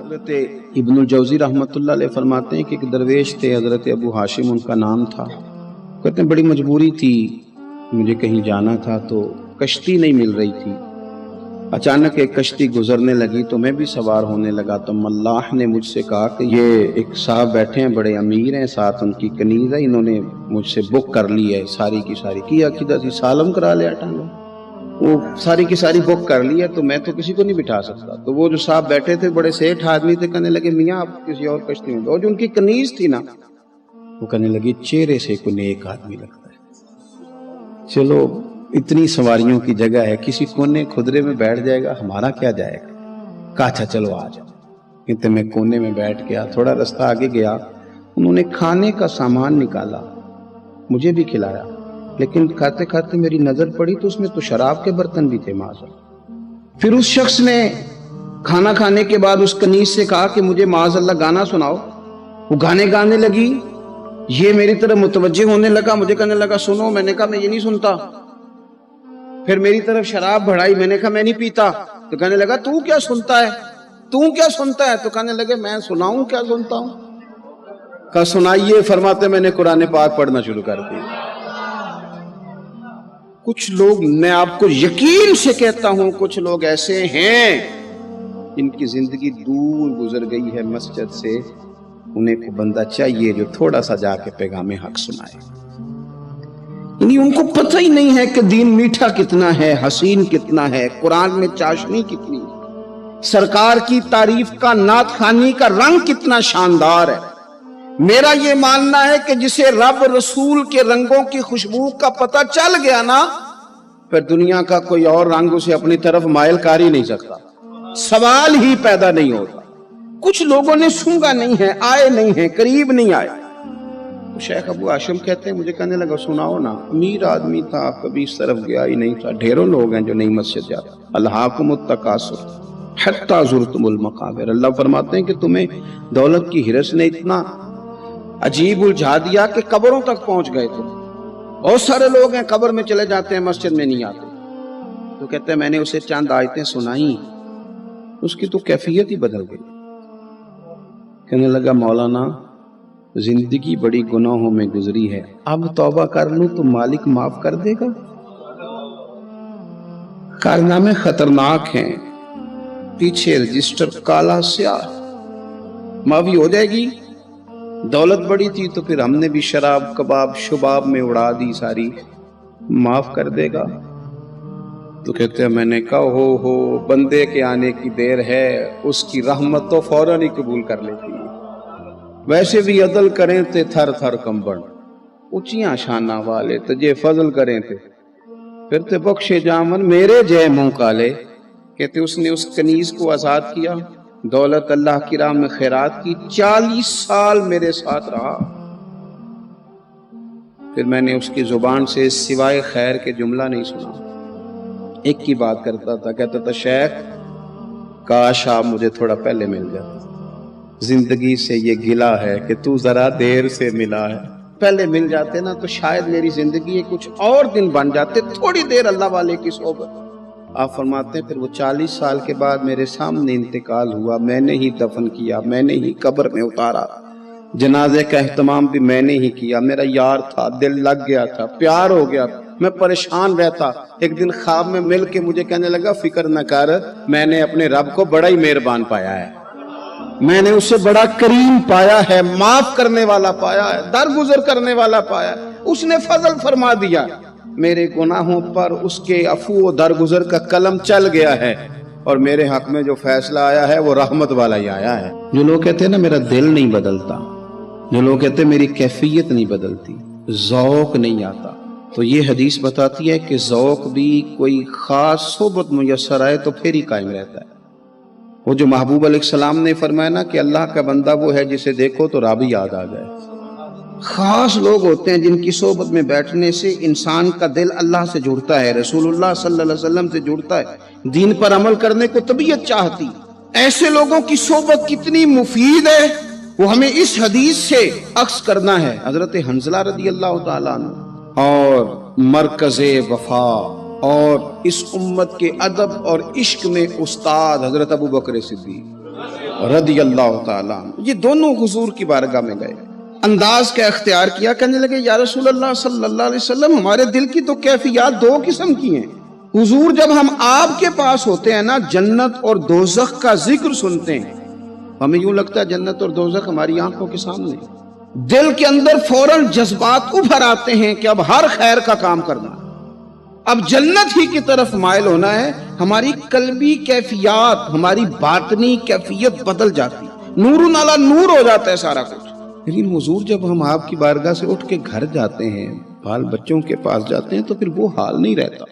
حضرت ابن الجوزی رحمۃ اللہ علیہ فرماتے ہیں کہ ایک درویش تھے، حضرت ابو ہاشم ان کا نام تھا۔ کہتے ہیں بڑی مجبوری تھی، مجھے کہیں جانا تھا تو کشتی نہیں مل رہی تھی۔ اچانک ایک کشتی گزرنے لگی تو میں بھی سوار ہونے لگا تو ملاح نے مجھ سے کہا کہ یہ ایک صاحب بیٹھے ہیں، بڑے امیر ہیں، ساتھ ان کی کنیز ہے، انہوں نے مجھ سے بک کر لی ہے ساری کی ساری، کیا سی سالم کرا لیا ٹانگا، وہ ساری کی ساری بک کر لی ہے، تو میں تو کسی کو نہیں بٹھا سکتا۔ تو وہ جو صاحب بیٹھے تھے بڑے سیٹھ آدمی تھے، کہنے لگے میاں آپ کسی اور کشتی میں، اور جو ان کی کنیز تھی نا وہ کہنے لگی چہرے سے کوئی نیک آدمی لگتا ہے، چلو اتنی سواریوں کی جگہ ہے، کسی کونے خدرے میں بیٹھ جائے گا، ہمارا کیا جائے گا۔ کہا اچھا چلو آ جاؤ۔ کہتے میں کونے میں بیٹھ گیا، تھوڑا رستہ آگے گیا، انہوں نے کھانے کا سامان نکالا، مجھے بھی کھلایا، لیکن کھاتے کھاتے میری نظر پڑی تو اس میں تو شراب کے برتن بھی تھے معاذ۔ پھر اس شخص نے کھانا کھانے کے بعد اس کنیز سے کہا کہ مجھے معاذ اللہ گانا سناؤ۔ وہ گانے گانے لگی، یہ میری طرف متوجہ ہونے لگا، مجھے کہنے لگا سنو، میں نے کہا میں یہ نہیں سنتا۔ پھر میری طرف شراب بڑھائی، میں نے کہا میں نہیں پیتا، تو کہنے لگا تو کیا سنتا ہے، تو کیا سنتا ہے، تو کہنے لگے میں سناؤں کیا سنتا ہوں۔ کہا سنائیے، فرماتے میں نے قرآن پاک پڑھنا شروع کر دیا۔ کچھ لوگ، میں آپ کو یقین سے کہتا ہوں، کچھ لوگ ایسے ہیں ان کی زندگی دور گزر گئی ہے مسجد سے، انہیں کو بندہ چاہیے جو تھوڑا سا جا کے پیغام حق سنائے۔ یعنی ان کو پتہ ہی نہیں ہے کہ دین میٹھا کتنا ہے، حسین کتنا ہے، قرآن میں چاشنی کتنی ہے، سرکار کی تعریف کا، نعت خوانی کا رنگ کتنا شاندار ہے۔ میرا یہ ماننا ہے کہ جسے رب رسول کے رنگوں کی خوشبو کا پتہ چل گیا نا، پھر دنیا کا کوئی اور رنگ اسے اپنی طرف مائل کر ہی نہیں سکتا، سوال ہی پیدا نہیں ہوتا۔ کچھ لوگوں نے سونگا نہیں ہے، آئے نہیں ہیں، قریب نہیں آئے۔ شیخ ابو ہاشم کہتے ہیں مجھے کہنے لگا سناؤ نا، امیر آدمی تھا، کبھی اس طرف گیا ہی نہیں تھا، ڈھیروں لوگ ہیں جو نہیں مسجد جاتے۔ الہاکم التکاثر حتی زرتم المقابر، اللہ فرماتے ہیں کہ تمہیں دولت کی ہرس نے اتنا عجیب الجھا دیا کہ قبروں تک پہنچ گئے تھے۔ بہت سارے لوگ ہیں قبر میں چلے جاتے ہیں، مسجد میں نہیں آتے۔ تو کہتے ہیں میں نے اسے چند آیتیں سنائیں، اس کی تو کیفیت ہی بدل گئی۔ کہنے لگا مولانا زندگی بڑی گناہوں میں گزری ہے، اب توبہ کر لوں تو مالک معاف کر دے گا؟ کارنامے خطرناک ہیں، پیچھے رجسٹر کالا سیاہ، معافی ہو جائے گی۔ دولت بڑی تھی تو پھر ہم نے بھی شراب کباب شباب میں اڑا دی ساری، معاف کر دے گا؟ تو کہتے ہیں میں نے کہا ہو بندے کے آنے کی دیر ہے، اس کی رحمت تو فوراً ہی قبول کر لیتی ہے۔ ویسے بھی عدل کریں تے تھر تھر کمبڑ، اونچیاں شانہ والے تجھے فضل کریں تے پھر تے بخشے جامن میرے جے منہ کالے۔ کہتے اس نے اس کنیز کو آزاد کیا، دولت اللہ کی راہ میں خیرات کی، 40 سال میرے ساتھ رہا۔ پھر میں نے اس کی زبان سے سوائے خیر کے جملہ نہیں سنا، ایک ہی بات کرتا تھا، کہتا تھا شیخ کاش آپ مجھے تھوڑا پہلے مل جاتے، زندگی سے یہ گلہ ہے کہ تو ذرا دیر سے ملا ہے، پہلے مل جاتے نا تو شاید میری زندگی کچھ اور دن بن جاتے، تھوڑی دیر اللہ والے کی صحبت۔ آپ فرماتے ہیں پھر وہ 40 سال کے بعد میرے سامنے انتقال ہوا، میں نے ہی دفن کیا، میں نے ہی قبر میں اتارا، جنازے کا اہتمام بھی میں نے ہی کیا۔ میرا یار تھا، دل لگ گیا تھا، پیار ہو گیا، میں پریشان رہتا۔ ایک دن خواب میں مل کے مجھے کہنے لگا فکر نہ کر، میں نے اپنے رب کو بڑا ہی مہربان پایا ہے، میں نے اسے بڑا کریم پایا ہے، معاف کرنے والا پایا ہے، درگزر کرنے والا پایا ہے، اس نے فضل فرما دیا، میرے گناہوں پر اس کے عفو و درگزر کا قلم چل گیا ہے، اور میرے حق میں جو فیصلہ آیا ہے وہ رحمت والا ہی آیا ہے۔ جو لوگ کہتے ہیں نا میرا دل نہیں بدلتا، جو لوگ کہتے ہیں میری کیفیت نہیں بدلتی، ذوق نہیں آتا، تو یہ حدیث بتاتی ہے کہ ذوق بھی کوئی خاص صحبت میسر آئے تو پھر ہی قائم رہتا ہے۔ وہ جو محبوب علیہ السلام نے فرمایا نا کہ اللہ کا بندہ وہ ہے جسے دیکھو تو رب یاد آ جائے۔ خاص لوگ ہوتے ہیں جن کی صحبت میں بیٹھنے سے انسان کا دل اللہ سے جڑتا ہے، رسول اللہ صلی اللہ علیہ وسلم سے جڑتا ہے، دین پر عمل کرنے کو طبیعت چاہتی۔ ایسے لوگوں کی صحبت کتنی مفید ہے وہ ہمیں اس حدیث سے عکس کرنا ہے۔ حضرت حنظلہ رضی اللہ تعالیٰ عنہ اور مرکز وفا اور اس امت کے ادب اور عشق میں استاد حضرت ابو بکر صدیق رضی اللہ تعالیٰ عنہ، یہ دونوں حضور کی بارگاہ میں گئے، انداز کا اختیار کیا، کہنے لگے یا رسول اللہ صلی اللہ علیہ وسلم، ہمارے دل کی تو کیفیات دو قسم کی ہیں حضور، جب ہم آپ کے پاس ہوتے ہیں نا، جنت اور دوزخ کا ذکر سنتے ہیں، ہمیں یوں لگتا ہے جنت اور دوزخ ہماری آنکھوں کے سامنے، دل کے اندر فوراً جذبات ابھر آتے ہیں کہ اب ہر خیر کا کام کرنا ہے، اب جنت ہی کی طرف مائل ہونا ہے، ہماری قلبی کیفیات، ہماری باطنی کیفیت بدل جاتی، نور علی نور ہو جاتا ہے سارا کچھ۔ لیکن حضور جب ہم آپ کی بارگاہ سے اٹھ کے گھر جاتے ہیں، بال بچوں کے پاس جاتے ہیں، تو پھر وہ حال نہیں رہتا،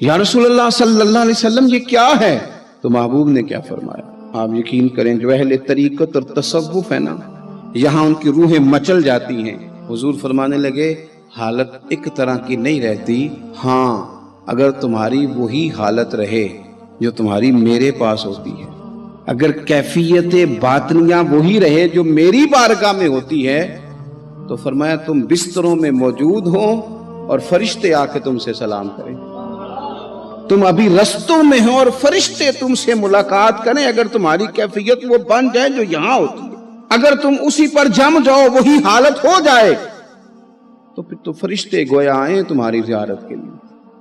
یا رسول اللہ صلی اللہ علیہ وسلم یہ کیا ہے؟ تو محبوب نے کیا فرمایا؟ آپ یقین کریں جو اہل طریقت اور تصوف ہے نا، یہاں ان کی روحیں مچل جاتی ہیں۔ حضور فرمانے لگے حالت ایک طرح کی نہیں رہتی، ہاں اگر تمہاری وہی حالت رہے جو تمہاری میرے پاس ہوتی ہے، اگر کیفیت باطنیہ وہی رہے جو میری بارگاہ میں ہوتی ہے، تو فرمایا تم بستروں میں موجود ہو اور فرشتے آ کے تم سے سلام کریں، تم ابھی رستوں میں ہو اور فرشتے تم سے ملاقات کریں، اگر تمہاری کیفیت وہ بن جائے جو یہاں ہوتی ہے، اگر تم اسی پر جم جاؤ وہی حالت ہو جائے، تو پھر تو فرشتے گویا آئیں تمہاری زیارت کے لیے،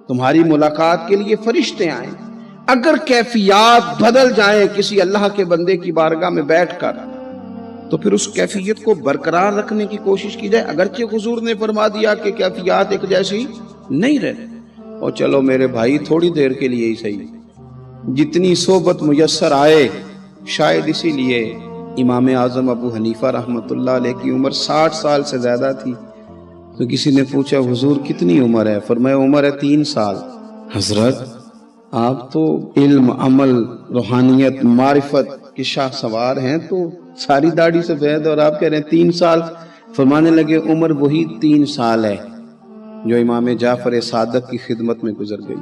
تمہاری ملاقات کے لیے فرشتے آئیں۔ اگر کیفیات بدل جائیں کسی اللہ کے بندے کی بارگاہ میں بیٹھ کر، تو پھر اس کیفیت کو برقرار رکھنے کی کوشش کی جائے، اگرچہ حضور نے فرما دیا کہ کیفیات ایک جیسی نہیں رہتی، اور چلو میرے بھائی تھوڑی دیر کے لیے ہی صحیح، جتنی صحبت میسر آئے، شاید اسی لیے امام اعظم ابو حنیفہ رحمۃ اللہ علیہ کی عمر 60 سال سے زیادہ تھی، تو کسی نے پوچھا حضور کتنی عمر ہے؟ فرمایا عمر ہے 3 سال۔ حضرت آپ تو علم، عمل، روحانیت، معرفت کے شاہ سوار ہیں، تو ساری داڑھی سفید اور آپ کہہ رہے ہیں 3 سال۔ فرمانے لگے عمر وہی 3 سال ہے جو امام جعفر صادق کی خدمت میں گزر گئی،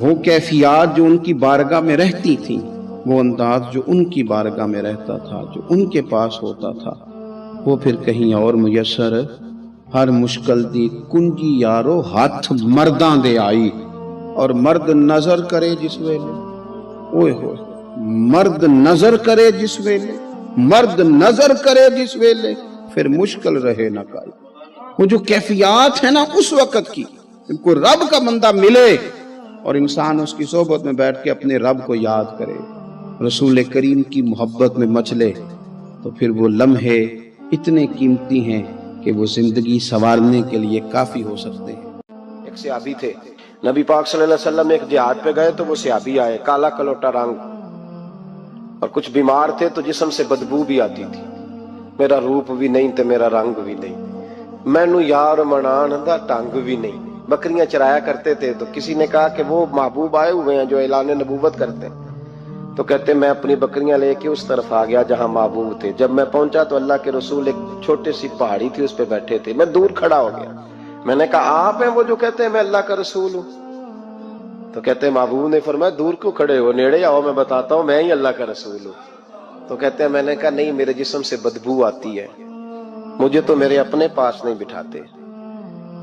وہ کیفیات جو ان کی بارگاہ میں رہتی تھیں، وہ انداز جو ان کی بارگاہ میں رہتا تھا، جو ان کے پاس ہوتا تھا، وہ پھر کہیں اور میسر ہر مشکل دی کنجی یارو ہاتھ مرداں دے آئی، اور مرد نظر کرے جس ویلے، اوئے ہوئے مرد نظر کرے جس ویلے، مرد نظر کرے جس ویلے، پھر مشکل رہے نہ کائی۔ وہ جو کیفیات ہے نا اس وقت کی، ان کو رب کا بندہ ملے اور انسان اس کی صحبت میں بیٹھ کے اپنے رب کو یاد کرے، رسول کریم کی محبت میں مچلے، تو پھر وہ لمحے اتنے قیمتی ہیں کہ وہ زندگی سنوارنے کے لیے کافی ہو سکتے ہیں۔ ایک صحابی تھے، نبی پاک صلی اللہ علیہ وسلم ایک جہاد پہ گئے تو وہ صحابی آئے، کالا کلوٹا رنگ، اور کچھ بیمار تھے تو جسم سے بدبو بھی آتی تھی، میرا روپ بھی نہیں تے میرا رنگ بھی نہیں، مینو یار منان دا ٹنگ بھی نہیں۔ بکریاں چرایا کرتے تھے، تو کسی نے کہا کہ وہ محبوب آئے ہوئے ہیں جو اعلان نبوت کرتے ہیں، تو کہتے میں اپنی بکریاں لے کے اس طرف آ گیا جہاں محبوب تھے، جب میں پہنچا تو اللہ کے رسول ایک چھوٹے سی پہاڑی تھی اس پہ بیٹھے تھے، میں دور کھڑا ہو گیا، میں نے کہا آپ ہیں وہ جو کہتے ہیں میں اللہ کا رسول ہوں؟ تو کہتے ہیں محبوب نے فرمایا دور کیوں کھڑے ہو، نیڑے آؤ میں بتاتا ہوں میں ہی اللہ کا رسول ہوں۔ تو کہتے ہیں میں نے کہا نہیں، میرے جسم سے بدبو آتی ہے، مجھے تو میرے اپنے پاس نہیں بٹھاتے،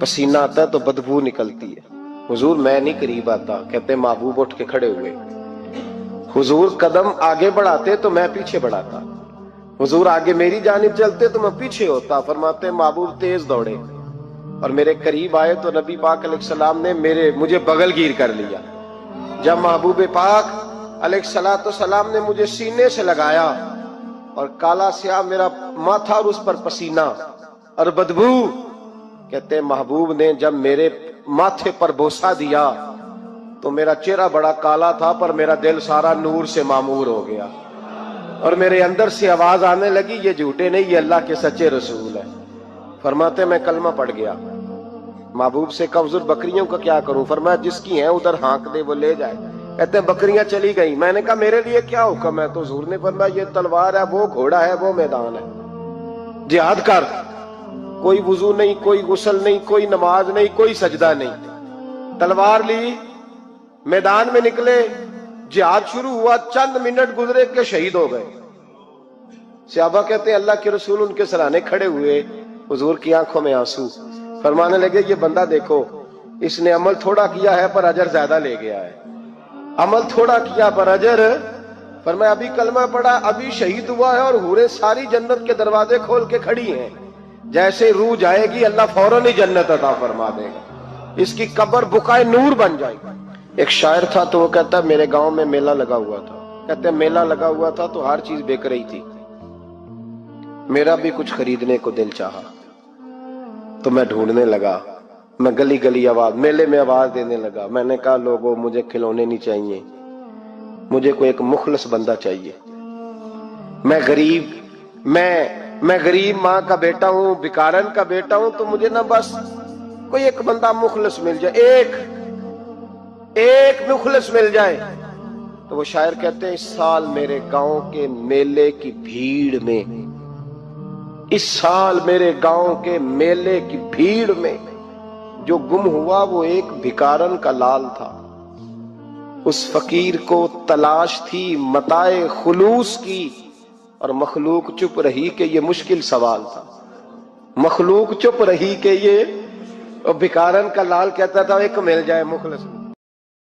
پسینہ آتا ہے تو بدبو نکلتی ہے، حضور میں نہیں قریب آتا۔ کہتے ہیں محبوب اٹھ کے کھڑے ہوئے، حضور قدم آگے بڑھاتے تو میں پیچھے بڑھاتا، حضور آگے میری جانب چلتے تو میں پیچھے ہوتا۔ فرماتے ہیں محبوب تیز دوڑے اور میرے قریب آئے تو نبی پاک علیہ السلام نے مجھے بغل گیر کر لیا۔ جب محبوب پاک علیہ السلام نے مجھے سینے سے لگایا اور کالا سیاہ میرا ماتھا اور اس پر پسینہ اور بدبو، کہتے ہیں محبوب نے جب میرے ماتھے پر بوسہ دیا تو میرا چہرہ بڑا کالا تھا پر میرا دل سارا نور سے معمور ہو گیا، اور میرے اندر سے آواز آنے لگی یہ جھوٹے نہیں، یہ اللہ کے سچے رسول ہیں۔ فرماتے میں کلمہ پڑھ گیا۔ محبوب سے کہا حضور بکریوں کا کیا کروں؟ فرمایا جس کی ہیں ادھر ہانک دے وہ لے جائے۔ کہتے ہیں بکریاں چلی گئیں، میں نے کہا میرے لیے کیا حکم ہے؟ تو حضور نے فرمایا یہ تلوار ہے، وہ گھوڑا ہے، وہ میدان ہے، جہاد کر۔ کوئی وضو نہیں، کوئی غسل نہیں، کوئی نماز نہیں، کوئی سجدہ نہیں، تلوار لی، میدان میں نکلے، جہاد شروع ہوا، چند منٹ گزرے کہ شہید ہو گئے۔ صحابہ کہتے ہیں اللہ کے رسول ان کے سرانے کھڑے ہوئے، حضور کی آنکھوں میں آنسو، فرمانے لگے یہ بندہ دیکھو، اس نے عمل تھوڑا کیا ہے پر اجر زیادہ لے گیا ہے، عمل تھوڑا کیا پر اجر پر میں ابھی کلمہ پڑھا، ابھی شہید ہوا ہے اور حوریں ساری جنت کے دروازے کھول کے کھڑی ہیں، جیسے روح جائے گی اللہ فوراً ہی جنت عطا فرما دے گا، اس کی قبر بقائے نور بن جائے گی۔ ایک شاعر تھا تو وہ کہتا میرے گاؤں میں میلہ لگا ہوا تھا، کہتے میلہ لگا ہوا تھا تو ہر چیز بک رہی تھی، میرا بھی کچھ خریدنے کو دل چاہا تو میں ڈھونڈنے لگا، میں گلی گلی آواز میلے میں آواز دینے لگا، میں نے کہا لوگوں مجھے کھلونے نہیں چاہیے، مجھے کوئی ایک مخلص بندہ چاہیے، میں غریب ماں کا بیٹا ہوں، بھکارن کا بیٹا ہوں، تو مجھے نہ بس کوئی ایک بندہ مخلص مل جائے، ایک مخلص مل جائے۔ تو وہ شاعر کہتے ہیں اس سال میرے گاؤں کے میلے کی بھیڑ میں، اس سال میرے گاؤں کے میلے کی بھیڑ میں جو گم ہوا وہ ایک بھکارن کا لال تھا، اس فقیر کو تلاش تھی متاع خلوص کی، اور مخلوق چپ رہی کہ یہ مشکل سوال تھا، مخلوق چپ رہی کہ یہ، اور بھکارن کا لال کہتا تھا ایک مل جائے مخلص۔